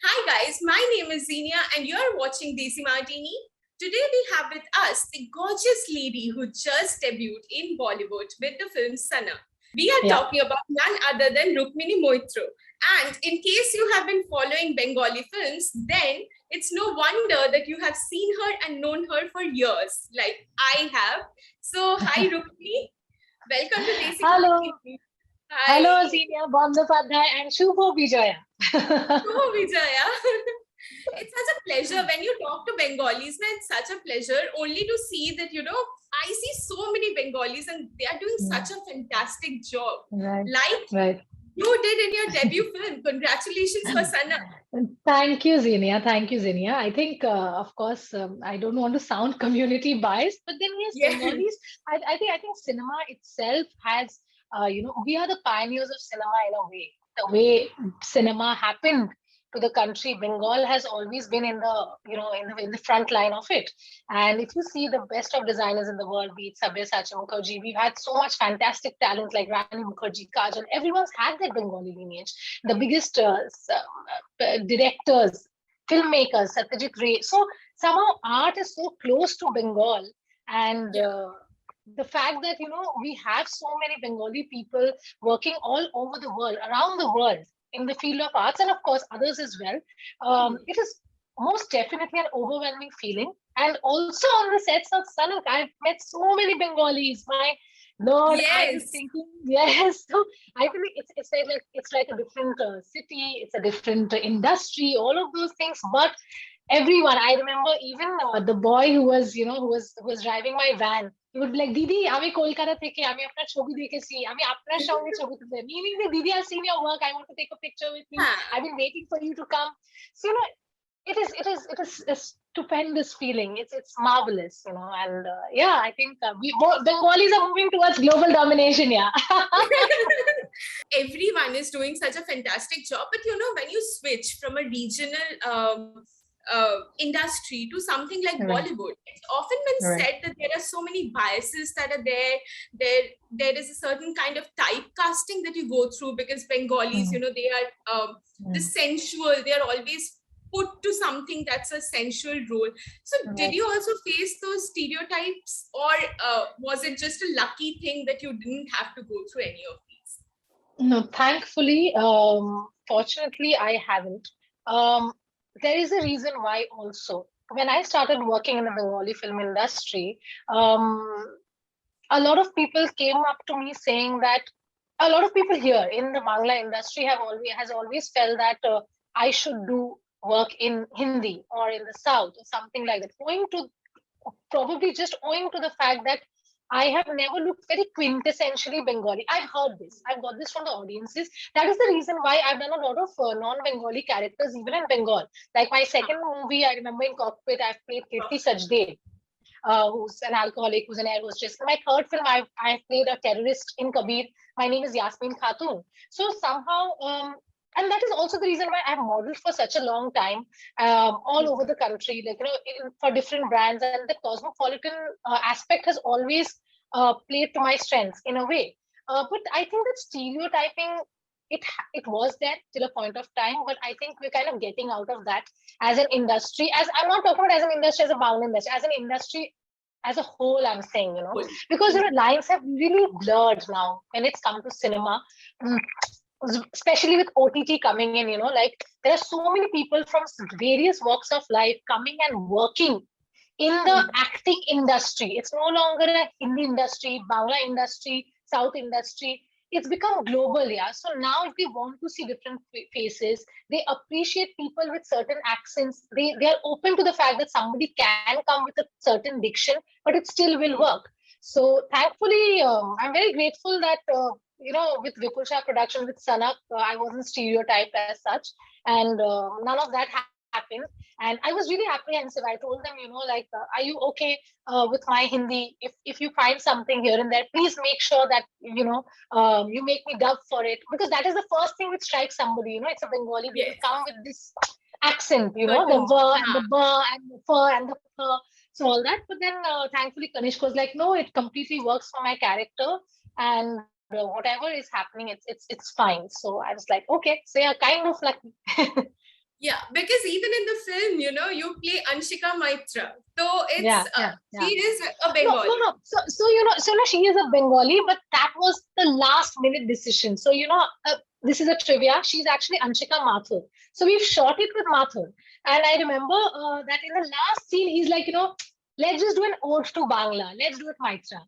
Hi guys, my name is Zinia and you're watching Desimartini. Today we have with us the gorgeous lady who just debuted in Bollywood with the film Sanak. We are Yeah. talking about none other than Rukmini Maitra. And in case you have been following Bengali films, then it's no wonder that you have seen her and known her for years, like I have. So, hi Rukmini, welcome to Hello. Desimartini. Hello, Hi. Zinia, Bandyopadhyay and Shubho Vijaya. Oh, Vijaya. It's such a pleasure when you talk to Bengalis. Na, it's such a pleasure only to see that, I see so many Bengalis and they are doing such a fantastic job. Right. Like Right. you did in your debut film. Congratulations for Sana. Thank you, Zinia. Thank you, Zinia. I think, of course, I don't want to sound community biased, but then yes, Yeah. Bengalis. I think cinema itself has, we are the pioneers of cinema in a way. The way cinema happened to the country, Bengal has always been in the, in the front line of it. And if you see the best of designers in the world, be it Sabyasachi Mukherjee, we've had so much fantastic talent like Rani Mukherjee, Kajal. Everyone's had that Bengali lineage. The biggest directors, filmmakers, Satyajit Ray. So somehow art is so close to Bengal, and Yeah. the fact that we have so many Bengali people working all over the world, around the world, in the field of arts, and of course others as well. It is most definitely an overwhelming feeling. And also on the sets of Sanak, I've met so many Bengalis. My Lord, I was Yes. thinking, yes. So I think it's like a different city, it's a different industry, all of those things. But everyone, I remember even the boy who was driving my van. He would be like, "Didi, আমি কলকাতা থেকে আমি আপনার ছবি দেখেছি, আমি আপনার সঙ্গে ছবি তুলতে।" Meaning that, "Didi, I've seen your work. I want to take a picture with you. Huh. I've been waiting for you to come." So it is a stupendous feeling. It's marvelous, and yeah, I think Bengalis are moving towards global domination. Yeah. Everyone is doing such a fantastic job. But when you switch from a regional industry to something like Right. Bollywood, it's often been Right. said that there are so many biases that are there. There is a certain kind of typecasting that you go through because Bengalis, Mm, they are the mm, sensual. They are always put to something that's a sensual role. So, did right. you also face those stereotypes, or was it just a lucky thing that you didn't have to go through any of these? No, thankfully, fortunately, I haven't. Um, there is a reason why also. When I started working in the Bengali film industry, a lot of people came up to me saying that a lot of people here in the Bangla industry has always felt that I should do work in Hindi or in the South or something like that, owing to the fact that I have never looked very quintessentially Bengali. I've heard this. I've got this from the audiences. That is the reason why I've done a lot of non-Bengali characters, even in Bengal. Like my second movie, I remember in Cockpit, I've played Kirti Sajdev, who's an alcoholic, who's an air hostess. In my third film, I've played a terrorist in Kabir. My name is Yasmin Khatun. So somehow, and that is also the reason why I've modeled for such a long time, all over the country, like for different brands, and the cosmopolitan aspect has always played to my strengths in a way. But I think that stereotyping, it was there till a point of time, but I think we're kind of getting out of that as an industry. As I'm not talking about as an industry, as a bound industry, as an industry as a whole, I'm saying, because lines have really blurred now when it's come to cinema. Mm, especially with OTT coming in, like there are so many people from various walks of life coming and working in the acting industry. It's no longer a Hindi industry, Bangla industry, South industry. It's become global, yeah. So now, if they want to see different faces, they appreciate people with certain accents. They are open to the fact that somebody can come with a certain diction, but it still will work. So thankfully, I'm very grateful that with Vipul Shah production with Sanak, I wasn't stereotyped as such, and none of that happened. And I was really apprehensive. I told them, like, are you okay with my Hindi? If you find something here and there, please make sure that you make me dub for it, because that is the first thing which strikes somebody. It's a Bengali. They will Yes. come with this accent, the Certain. ver and the bur and the fur and the pur, so all that. But then thankfully Kanishk was like, no, it completely works for my character, and whatever is happening, it's fine. So I was like, okay, so yeah, kind of lucky. Yeah, because even in the film, you play Anshika Maitra. So Yeah, she yeah. is a No, no, Bengali. no. So she is a Bengali, but that was the last minute decision. So, this is a trivia. She's actually Anshika Mathur. So we've shot it with Mathur. And I remember that in the last scene, he's like, let's just do an ode to Bangla. Let's do it Maitra.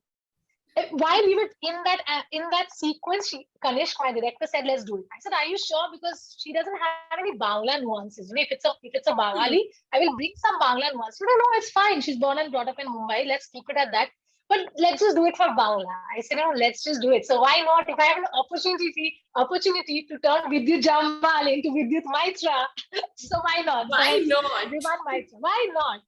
While we were in that sequence, Kanishk, my director, said, "Let's do it." I said, "Are you sure?" Because she doesn't have any Bangla nuances. If it's a Bengali, Hmm. I will bring some Bangla nuances. No, it's fine. She's born and brought up in Mumbai. Let's keep it at that. But let's just do it for Bangla. I said, "No, let's just do it." So why not? If I have an opportunity to turn Vidyut Jammwal into Vidyut Maitra, so why not? So Why hence, not? Vivan Maitra. Why not?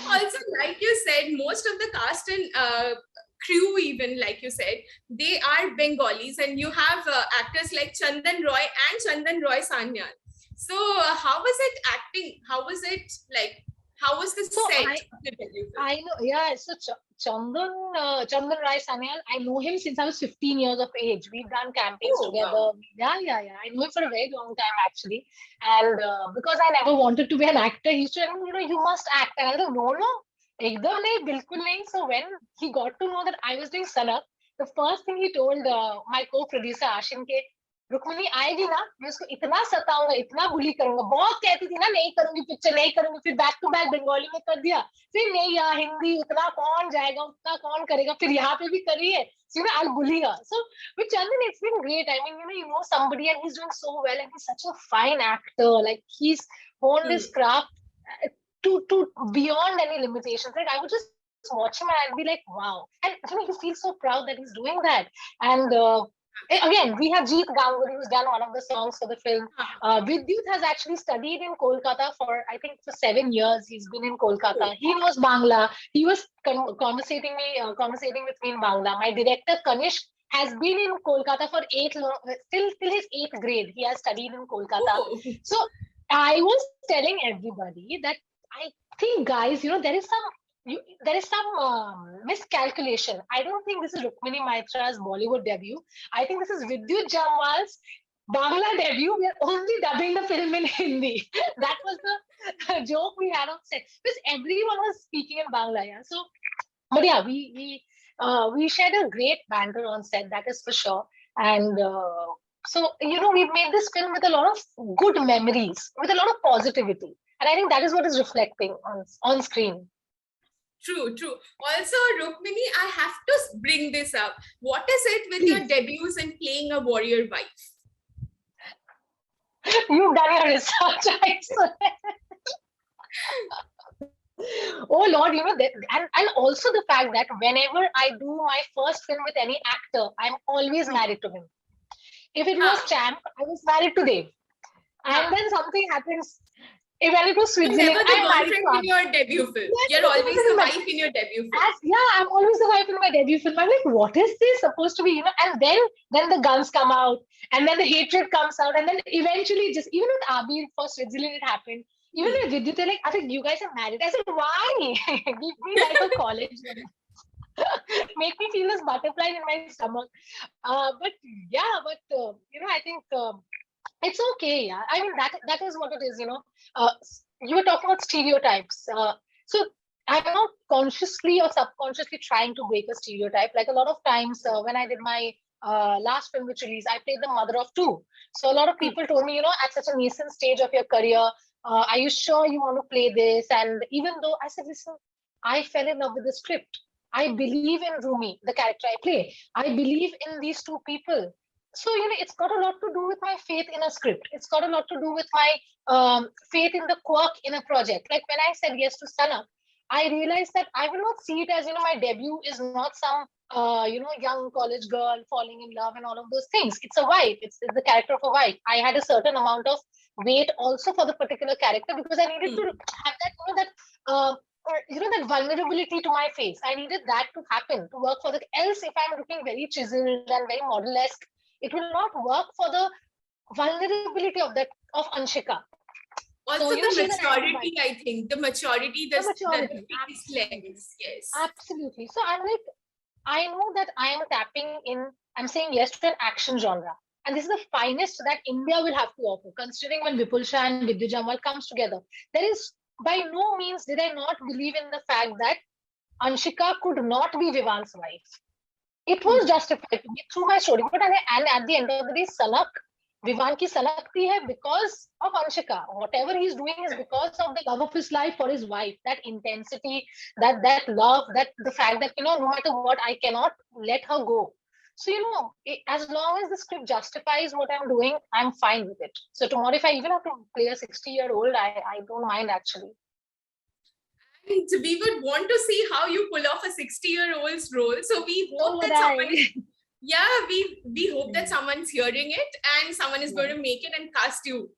Also, like you said, most of the cast and crew, even like you said, they are Bengalis, and you have actors like Chandan Roy and Chandan Roy Sanyal. So, how was it acting? How was it like? How was the So set I of the debut film? I know, yeah. So Chandan Rai Sanyal, I know him since I was 15 years of age. We've done campaigns Oh, wow. together. Yeah. I know him for a very long time actually. And because I never wanted to be an actor, he used to tell me, you must act. And I was like, no, ekdam nahi, bilkul nahi. So when he got to know that I was doing Sanak, the first thing he told my co-producer Ashin ke, Rukmini आएगी ना मैं उसको इतना सताऊंगा इतना बुली करूंगा बहुत कहती थी ना नहीं करूंगी पिक्चर नहीं करूंगी फिर बैक टू बैक बंगाली में कर दिया फिर नहीं यार हिंदी उतना कौन जाएगा उतना कौन करेगा फिर यहाँ पे भी करिए so I'll bully her so with Chandan it's been great I mean somebody and he's doing so well and he's such a fine actor like he's honed his Hmm. craft to beyond any limitations like I would just watch him and I'd be like wow and you feel so proud that he's doing that and again, we have Jeet Ganguly who's done one of the songs for the film. Ah, Vidyut has actually studied in Kolkata for, I think, for 7 years. He's been in oh, Kolkata. He knows Bangla. He was conversating with me in Bangla. My director Kanishk has been in Kolkata for till his eighth grade. He has studied in Kolkata. oh. So I was telling everybody that I think, guys, there is some miscalculation. I don't think this is Rukmini Maitra's Bollywood debut. I think this is Vidyut Jammwal's Bangla debut. We are only dubbing the film in Hindi. That was the joke we had on set because everyone was speaking in Bangla. Yeah. So, but yeah, we shared a great banter on set. That is for sure. And so we've made this film with a lot of good memories, with a lot of positivity, and I think that is what is reflecting on screen. True, true. Also, Rukmini, I have to bring this up. What is it with your Please. debuts and playing a warrior wife? You've done your research, I swear. Oh Lord, and also the fact that whenever I do my first film with any actor, I'm always Hmm. married to him. If it was Huh. Champ, I was married to Dave. And Huh. then something happens. When it was You're Switzerland, never the I'm married to girlfriend in Abhi. your debut film. Yes, You're yes, always very the much. wife in your debut film. Yeah, I'm always the wife in my debut film. I'm like, what is this supposed to be? And then the guns come out, and then the hatred comes out, and then eventually, just even with Abir for Switzerland, it happened. Even Hmm. with Vidyut, they're like, I think you guys are married. I said, why? Give me like a college. Make me feel this butterfly in my stomach. But yeah, I think it's okay. Yeah, I mean that is what it is. You were talking about stereotypes. So I'm not consciously or subconsciously trying to break a stereotype. Like a lot of times when I did my last film which released, I played the mother of two. So a lot of Hmm. people told me, at such a nascent stage of your career, are you sure you want to play this? And even though I said, listen, I fell in love with the script. I believe in Rumi, the character I play. I believe in these two people. So, it's got a lot to do with my faith in a script. It's got a lot to do with my faith in the quirk in a project. Like when I said yes to Sanak, I realized that I will not see it as, my debut is not some, young college girl falling in love and all of those things. It's a wife. It's the character of a wife. I had a certain amount of weight also for the particular character because I needed to Hmm. have that, uh, that vulnerability to my face. I needed that to happen to work for the. Else, if I'm looking very chiseled and very model-esque, it will not work for the vulnerability of Anshika. So Also, the she's an maturity, anti-bike. I think, the maturity, The the maturity, face lens. Yes. absolutely. So I'm like, I know that I am tapping in. I'm saying yes to an action genre. And this is the finest that India will have to offer, considering when Vipul Shah and Vidyut Jammwal comes together. There is, by no means did I not believe in the fact that Anshika could not be Vivan's wife. It was justified to me through my story. But and at the end of the day, Sanak, Vivan ki sanakti hai because of Anshika. Whatever he's doing is because of the love of his life for his wife. That intensity, that love, that the fact that, no matter what, I cannot let her go. So, as long as the script justifies what I'm doing, I'm fine with it. So tomorrow, if I even have to play a 60-year-old, I don't mind actually. And we would want to see how you pull off a 60-year-old's role. So we hope So that someone, would we hope that someone's hearing it and someone is going to make it and cast you.